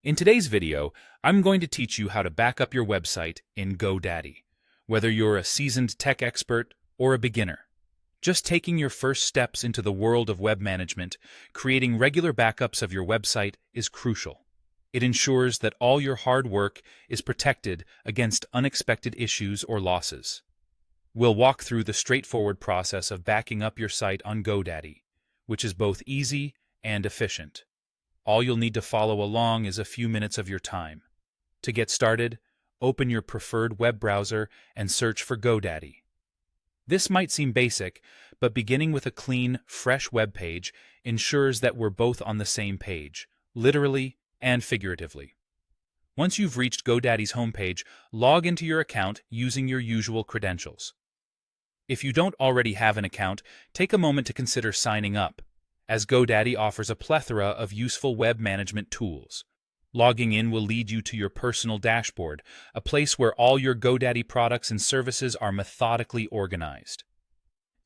In today's video, I'm going to teach you how to back up your website in GoDaddy, whether you're a seasoned tech expert or a beginner. Just taking your first steps into the world of web management, creating regular backups of your website is crucial. It ensures that all your hard work is protected against unexpected issues or losses. We'll walk through the straightforward process of backing up your site on GoDaddy, which is both easy and efficient. All you'll need to follow along is a few minutes of your time. To get started, open your preferred web browser and search for GoDaddy. This might seem basic, but beginning with a clean, fresh web page ensures that we're both on the same page, literally and figuratively. Once you've reached GoDaddy's homepage, log into your account using your usual credentials. If you don't already have an account, take a moment to consider signing up, as GoDaddy offers a plethora of useful web management tools. Logging in will lead you to your personal dashboard, a place where all your GoDaddy products and services are methodically organized.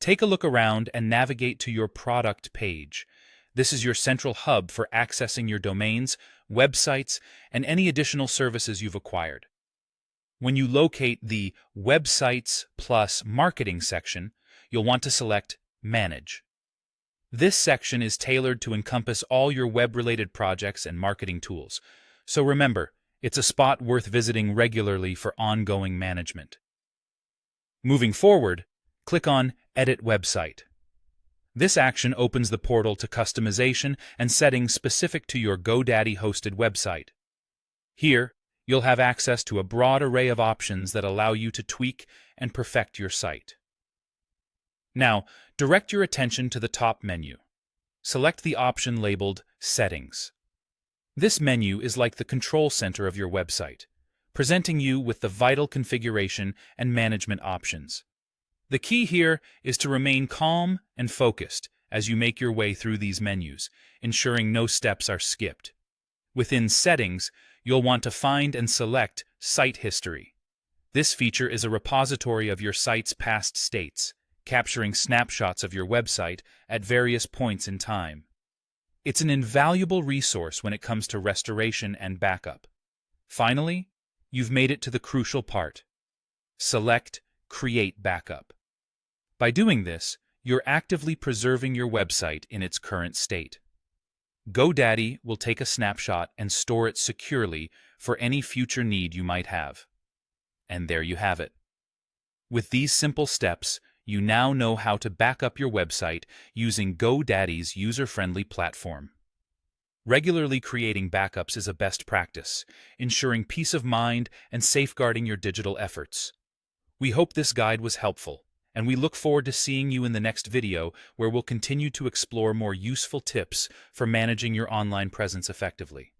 Take a look around and navigate to your product page. This is your central hub for accessing your domains, websites, and any additional services you've acquired. When you locate the Websites plus Marketing section, you'll want to select Manage. This section is tailored to encompass all your web-related projects and marketing tools, so remember, it's a spot worth visiting regularly for ongoing management. Moving forward, click on Edit Website. This action opens the portal to customization and settings specific to your GoDaddy-hosted website. Here, you'll have access to a broad array of options that allow you to tweak and perfect your site. Now, direct your attention to the top menu. Select the option labeled Settings. This menu is like the control center of your website, presenting you with the vital configuration and management options. The key here is to remain calm and focused as you make your way through these menus, ensuring no steps are skipped. Within Settings, you'll want to find and select Site History. This feature is a repository of your site's past states, capturing snapshots of your website at various points in time. It's an invaluable resource when it comes to restoration and backup. Finally, you've made it to the crucial part. Select Create Backup. By doing this, you're actively preserving your website in its current state. GoDaddy will take a snapshot and store it securely for any future need you might have. And there you have it. With these simple steps, you now know how to back up your website using GoDaddy's user-friendly platform. Regularly creating backups is a best practice, ensuring peace of mind and safeguarding your digital efforts. We hope this guide was helpful, and we look forward to seeing you in the next video where we'll continue to explore more useful tips for managing your online presence effectively.